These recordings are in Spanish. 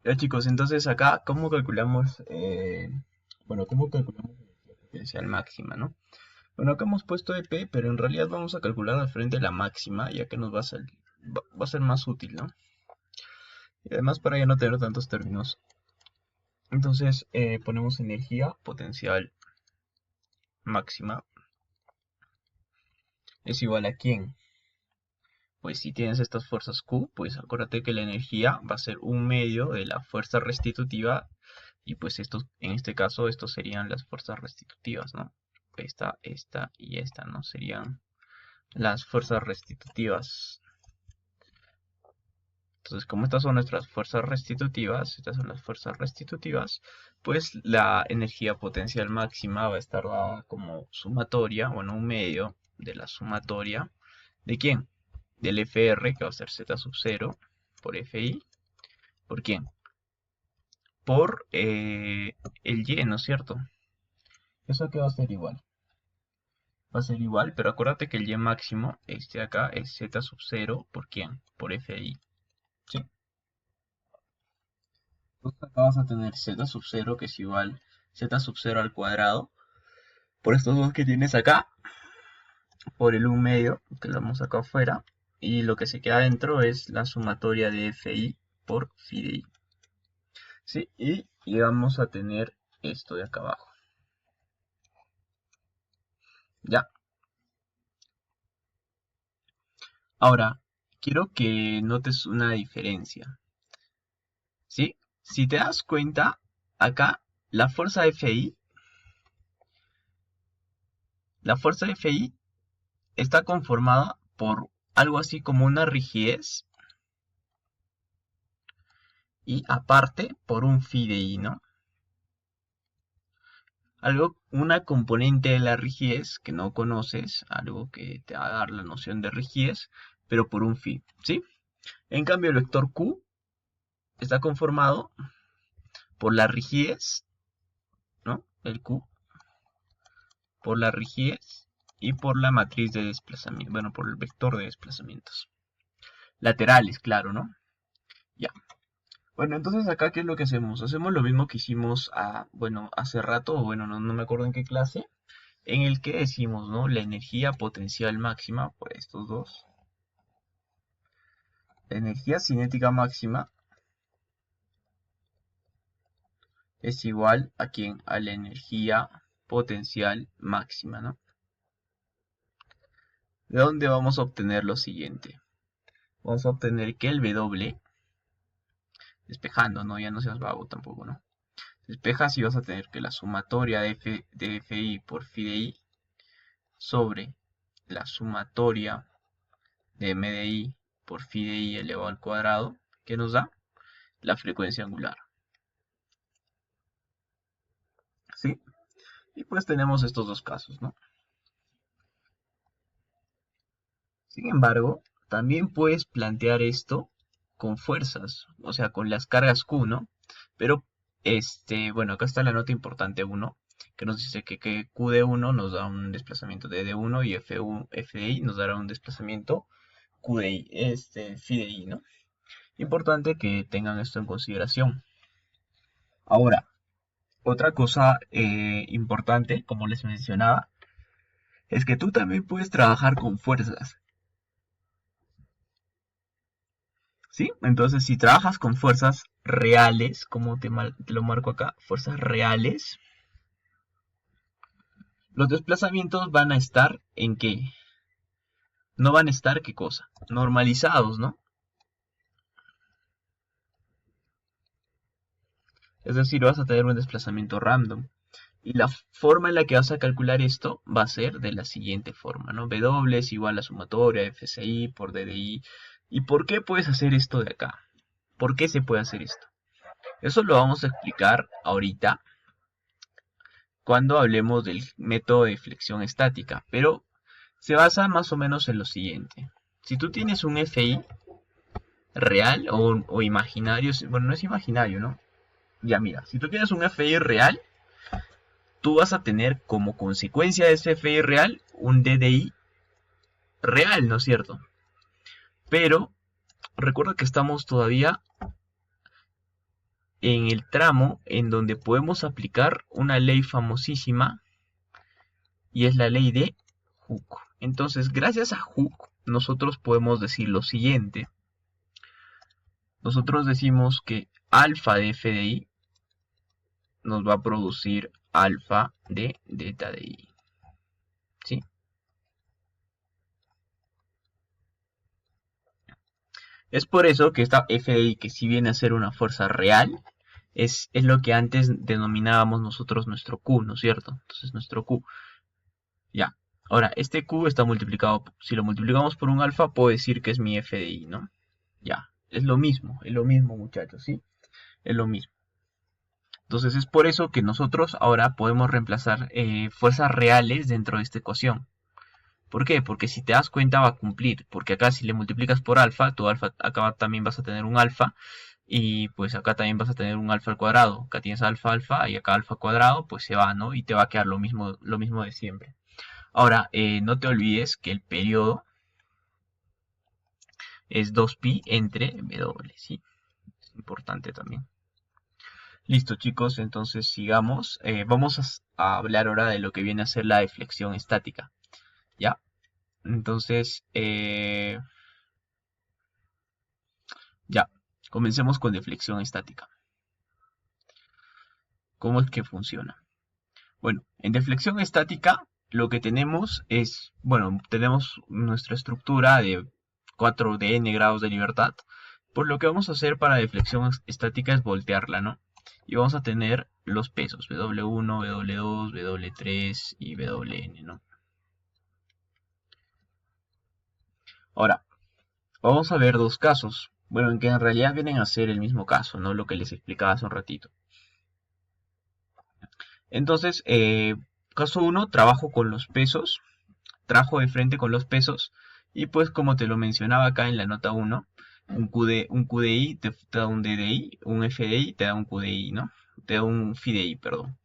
Ya chicos, entonces acá, ¿cómo calculamos, cómo calculamos la energía potencial máxima, ¿no? Bueno, acá hemos puesto EP, pero en realidad vamos a calcular al frente la máxima, ya que nos va a ser más útil, ¿no? Y además para ya no tener tantos términos. Entonces, ponemos energía potencial máxima es igual a ¿quién? Pues si tienes estas fuerzas Q, pues acuérdate que la energía va a ser un medio de la fuerza restitutiva y pues estos, en este caso, estos serían las fuerzas restitutivas, ¿no? Esta y esta, ¿no? Serían las fuerzas restitutivas. Entonces, como estas son nuestras fuerzas restitutivas, estas son las fuerzas restitutivas, pues la energía potencial máxima va a estar dada como sumatoria, bueno, un medio de la sumatoria. ¿De quién? Del FR, que va a ser Z sub 0, por FI. ¿Por quién? Por el Y, ¿no es cierto? ¿Eso qué va a ser igual? Va a ser igual, pero acuérdate que el Y máximo, este de acá, es Z sub 0, ¿por quién? Por FI. ¿Sí? Entonces acá vas a tener Z sub 0, que es igual Z sub 0 al cuadrado, por estos dos que tienes acá, por el 1 medio, que lo vamos acá afuera, y lo que se queda dentro es la sumatoria de FI por phi de I. ¿Sí? Y vamos a tener esto de acá abajo. ¿Ya? Ahora, quiero que notes una diferencia. ¿Sí? Si te das cuenta, acá la fuerza FI está conformada por algo así como una rigidez y aparte por un phi de I, ¿no? Algo, una componente de la rigidez que no conoces, algo que te va a dar la noción de rigidez, pero por un phi, ¿sí? En cambio, el vector Q está conformado por la rigidez, ¿no? El Q, por la rigidez y por la matriz de desplazamiento, bueno, por el vector de desplazamientos. Laterales, claro, ¿no? Ya. Bueno, entonces acá, ¿qué es lo que hacemos? Hacemos lo mismo que hicimos hace rato, o bueno, no me acuerdo en qué clase, en el que decimos, ¿no? La energía potencial máxima, por estos dos, la energía cinética máxima es igual a quién? A la energía potencial máxima, ¿no? ¿De dónde vamos a obtener lo siguiente? Vamos a obtener que el W, despejando, ¿no? Ya no seas vago tampoco, ¿no? Despejas y vas a tener que la sumatoria de FI por phi de I sobre la sumatoria de M de I por phi de I elevado al cuadrado, que nos da la frecuencia angular. ¿Sí? Y pues tenemos estos dos casos, ¿no? Sin embargo, también puedes plantear esto con fuerzas, o sea, con las cargas Q, ¿no? Pero, bueno, acá está la nota importante 1, que nos dice que Q de 1 nos da un desplazamiento de D1 y F de I nos dará un desplazamiento Q de I, phi de I, ¿no? Importante que tengan esto en consideración. Ahora, otra cosa importante, como les mencionaba, es que tú también puedes trabajar con fuerzas. ¿Sí? Entonces, si trabajas con fuerzas reales, como te lo marco acá, fuerzas reales, los desplazamientos van a estar en qué? No van a estar, ¿qué cosa? Normalizados, ¿no? Es decir, vas a tener un desplazamiento random. Y la forma en la que vas a calcular esto va a ser de la siguiente forma, ¿no? W es igual a sumatoria FCI por DDI. ¿Y por qué puedes hacer esto de acá? ¿Por qué se puede hacer esto? Eso lo vamos a explicar ahorita cuando hablemos del método de flexión estática, pero se basa más o menos en lo siguiente. Si tú tienes un FI real o imaginario, bueno, no es imaginario, ¿no? Ya mira, si tú tienes un FI real, tú vas a tener como consecuencia de ese FI real un DDI real, ¿no es cierto? Pero recuerda que estamos todavía en el tramo en donde podemos aplicar una ley famosísima y es la ley de Hooke. Entonces, gracias a Hooke, nosotros podemos decir lo siguiente. Nosotros decimos que alfa de f de i nos va a producir alfa de delta de i. ¿Sí? Es por eso que esta f de i, que si viene a ser una fuerza real, es lo que antes denominábamos nosotros nuestro Q, ¿no es cierto? Entonces nuestro Q. Ya. Ahora, este Q está multiplicado. Si lo multiplicamos por un alfa, puedo decir que es mi f de i, ¿no? Ya. Es lo mismo, muchachos, ¿sí? Es lo mismo. Entonces es por eso que nosotros ahora podemos reemplazar fuerzas reales dentro de esta ecuación. ¿Por qué? Porque si te das cuenta va a cumplir, porque acá si le multiplicas por alfa, tu alfa, acá también vas a tener un alfa, y pues acá también vas a tener un alfa al cuadrado. Acá tienes alfa, alfa, y acá alfa cuadrado, pues se va, ¿no? Y te va a quedar lo mismo de siempre. Ahora, no te olvides que el periodo es 2pi entre w, ¿sí? Es importante también. Listo, chicos, entonces sigamos. Vamos a hablar ahora de lo que viene a ser la deflexión estática. ¿Ya? Entonces, ya, comencemos con deflexión estática. ¿Cómo es que funciona? Bueno, en deflexión estática lo que tenemos es, bueno, tenemos nuestra estructura de 4 de n grados de libertad. Pues lo que vamos a hacer para deflexión estática es voltearla, ¿no? Y vamos a tener los pesos, W1, W2, W3 y Wn, ¿no? Ahora, vamos a ver dos casos. Bueno, en que en realidad vienen a ser el mismo caso, ¿no? Lo que les explicaba hace un ratito. Entonces, caso 1, trabajo con los pesos. Trabajo de frente con los pesos. Y pues como te lo mencionaba acá en la nota 1, un QDI te da un DDI, un FDI te da un QDI, ¿no? Te da un FIDI, perdón.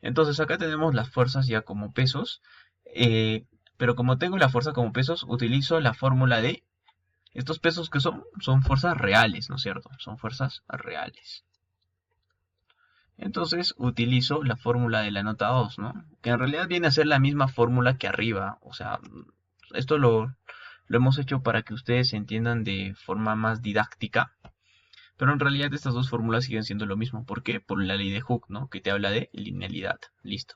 Entonces acá tenemos las fuerzas ya como pesos. Pero como tengo la fuerza como pesos, utilizo la fórmula de estos pesos que son fuerzas reales, ¿no es cierto? Son fuerzas reales. Entonces utilizo la fórmula de la nota 2, ¿no? Que en realidad viene a ser la misma fórmula que arriba. O sea, esto lo hemos hecho para que ustedes entiendan de forma más didáctica. Pero en realidad estas dos fórmulas siguen siendo lo mismo. ¿Por qué? Por la ley de Hooke, ¿no? Que te habla de linealidad. Listo.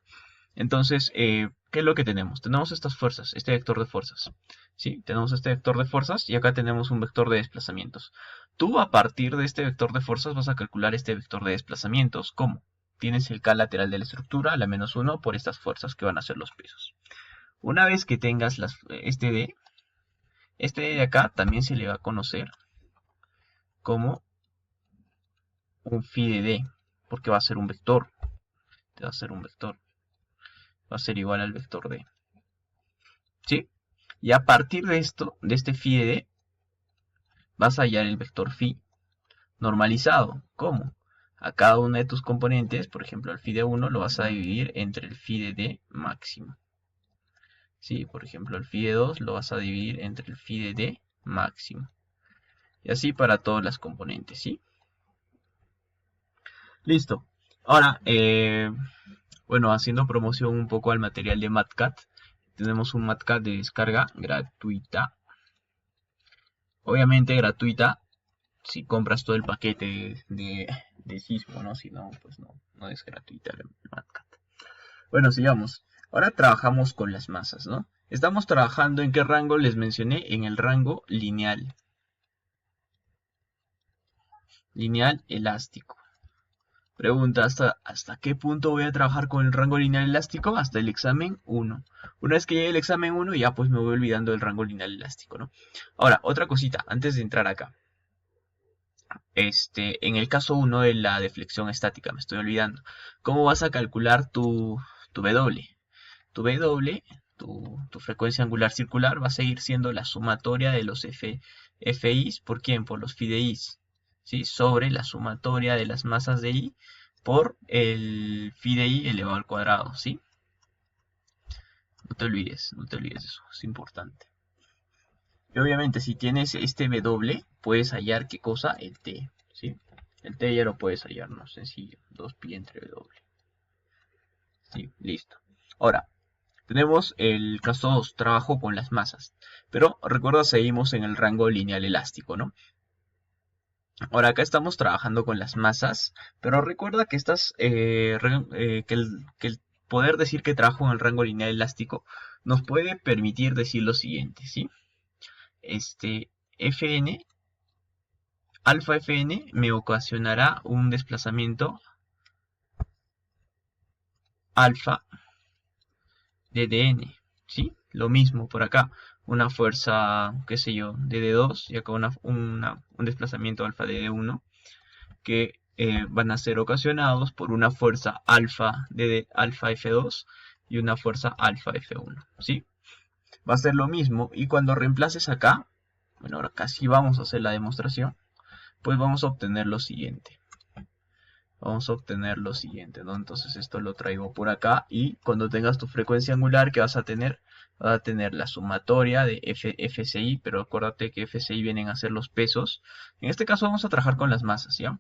Entonces, ¿qué es lo que tenemos? Tenemos estas fuerzas, este vector de fuerzas. ¿Sí? Tenemos este vector de fuerzas y acá tenemos un vector de desplazamientos. Tú a partir de este vector de fuerzas vas a calcular este vector de desplazamientos. ¿Cómo? Tienes el K lateral de la estructura, la menos 1, por estas fuerzas que van a ser los pesos. Una vez que tengas este D de acá también se le va a conocer como un phi de D, porque va a ser un vector. Te va a ser un vector. Va a ser igual al vector D. ¿Sí? Y a partir de esto, de este phi de D, vas a hallar el vector phi normalizado. ¿Cómo? A cada una de tus componentes, por ejemplo, el phi de 1 lo vas a dividir entre el phi de D máximo. ¿Sí? Por ejemplo, el phi de 2 lo vas a dividir entre el phi de D máximo. Y así para todas las componentes, ¿sí? Listo. Ahora, bueno, haciendo promoción un poco al material de MatCat, tenemos un MatCat de descarga gratuita. Obviamente gratuita si compras todo el paquete de Sismo, ¿no? Si no, pues no es gratuita el MatCat. Bueno, sigamos. Ahora trabajamos con las masas, ¿no? Estamos trabajando en qué rango les mencioné, en el rango lineal. Lineal elástico. Pregunta, ¿hasta qué punto voy a trabajar con el rango lineal elástico? Hasta el examen 1. Una vez que llegue el examen 1, ya pues me voy olvidando del rango lineal elástico, ¿no? Ahora, otra cosita, antes de entrar acá. En el caso 1 de la deflexión estática, me estoy olvidando. ¿Cómo vas a calcular tu W? Tu W, tu frecuencia angular circular, va a seguir siendo la sumatoria de los FIs, ¿por quién? Por los FIDIs, ¿sí? Sobre la sumatoria de las masas de I por el phi de I elevado al cuadrado, ¿sí? No te olvides eso, es importante. Y obviamente si tienes este W, puedes hallar qué cosa, el T, ¿sí? El T ya lo puedes hallar, ¿no? Sencillo. 2pi entre W. Sí, listo. Ahora, tenemos el caso 2, trabajo con las masas. Pero recuerda, seguimos en el rango lineal elástico, ¿no? Ahora acá estamos trabajando con las masas, pero recuerda que que el poder decir que trabajo en el rango lineal elástico nos puede permitir decir lo siguiente, ¿sí? Fn, alfa Fn me ocasionará un desplazamiento alfa de dn, ¿sí? Lo mismo por acá, una fuerza, qué sé yo, de d2 y acá un desplazamiento alfa de d1 que van a ser ocasionados por una fuerza alfa de alfa F2 y una fuerza alfa F1, ¿sí? Va a ser lo mismo y cuando reemplaces acá, bueno, ahora casi vamos a hacer la demostración, pues vamos a obtener lo siguiente. Vamos a obtener lo siguiente, ¿no? Entonces esto lo traigo por acá y cuando tengas tu frecuencia angular, ¿qué vas a tener? Vas a tener la sumatoria de FCI, pero acuérdate que FCI vienen a ser los pesos. En este caso vamos a trabajar con las masas, ¿ya?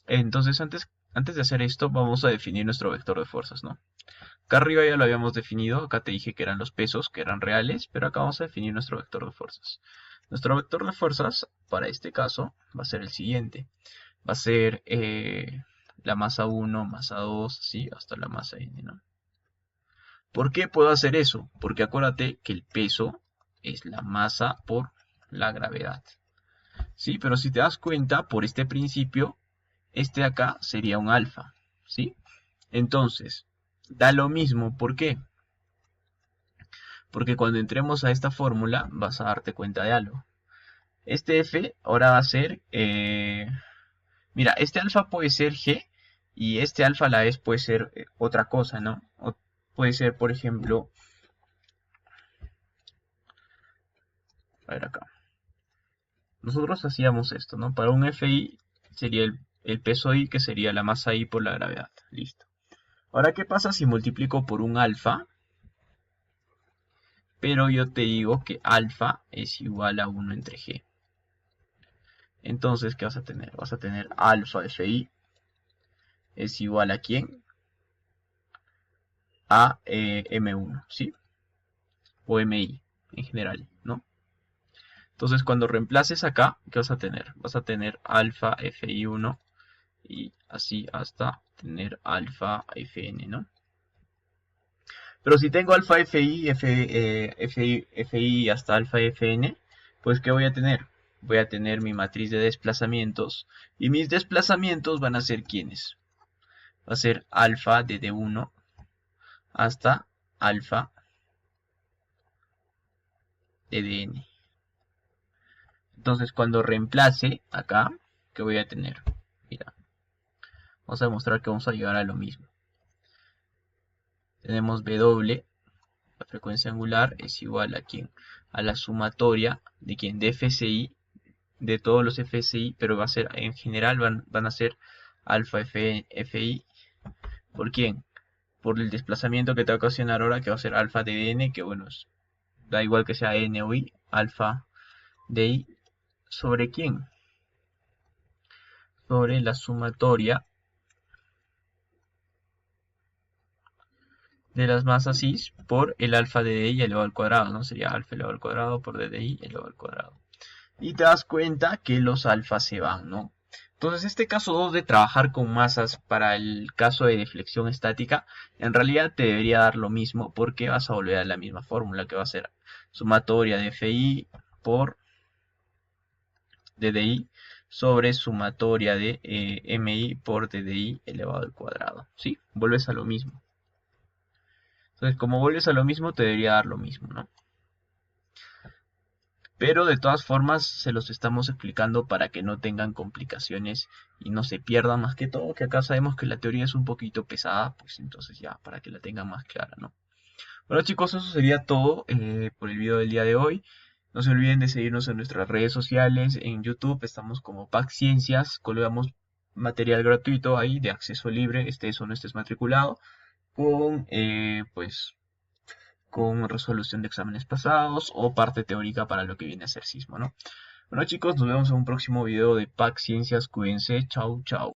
Entonces antes de hacer esto vamos a definir nuestro vector de fuerzas, ¿no? Acá arriba ya lo habíamos definido, acá te dije que eran los pesos, que eran reales, pero acá vamos a definir nuestro vector de fuerzas. Nuestro vector de fuerzas, para este caso, va a ser el siguiente. Va a ser la masa 1, masa 2, así, hasta la masa n, ¿no? ¿Por qué puedo hacer eso? Porque acuérdate que el peso es la masa por la gravedad. ¿Sí? Pero si te das cuenta, por este principio, este de acá sería un alfa, ¿sí? Entonces, da lo mismo, ¿por qué? Porque cuando entremos a esta fórmula vas a darte cuenta de algo. Este F ahora va a ser, mira, este alfa puede ser G y este alfa a la vez puede ser otra cosa, ¿no? O puede ser, por ejemplo, a ver acá. Nosotros hacíamos esto, ¿no? Para un FI sería el peso I, que sería la masa I por la gravedad. Listo. Ahora, ¿qué pasa si multiplico por un alfa? Pero yo te digo que alfa es igual a 1 entre G. Entonces, ¿qué vas a tener? Vas a tener alfa FI es igual a ¿quién? A M1, ¿sí? O MI en general, ¿no? Entonces, cuando reemplaces acá, ¿qué vas a tener? Vas a tener alfa FI1 y así hasta tener alfa FN, ¿no? Pero si tengo alfa FI hasta alfa FN, pues ¿qué voy a tener? Voy a tener mi matriz de desplazamientos y mis desplazamientos van a ser ¿quiénes? Va a ser alfa de D1 hasta alfa de DN. Entonces cuando reemplace acá, ¿qué voy a tener? Mira, vamos a demostrar que vamos a llegar a lo mismo. Tenemos W, la frecuencia angular es igual a ¿quién? A la sumatoria de ¿quién? De FCI, de todos los FCI, pero va a ser, en general van a ser alfa FI, ¿por quién? Por el desplazamiento que te va a ocasionar ahora, que va a ser alfa de N, que bueno, da igual que sea N o I, alfa de I, ¿sobre quién? Sobre la sumatoria de las masas I por el alfa de DI elevado al cuadrado, ¿no? Sería alfa elevado al cuadrado por DDI elevado al cuadrado. Y te das cuenta que los alfas se van, ¿no? Entonces, este caso 2 de trabajar con masas para el caso de deflexión estática, en realidad te debería dar lo mismo porque vas a volver a la misma fórmula que va a ser sumatoria de FI por DDI sobre sumatoria de MI por DDI elevado al cuadrado, ¿sí? Vuelves a lo mismo. Entonces, como vuelves a lo mismo, te debería dar lo mismo, ¿no? Pero de todas formas se los estamos explicando para que no tengan complicaciones y no se pierdan, más que todo, que acá sabemos que la teoría es un poquito pesada, pues entonces ya, para que la tengan más clara, ¿no? Bueno chicos, eso sería todo por el video del día de hoy. No se olviden de seguirnos en nuestras redes sociales, en YouTube estamos como PAC Ciencias, colgamos material gratuito ahí de acceso libre, estés o no estés matriculado, con pues con resolución de exámenes pasados o parte teórica para lo que viene a ser sismo, ¿no? Bueno chicos, nos vemos en un próximo video de PAC Ciencias. Cuídense, chau chau.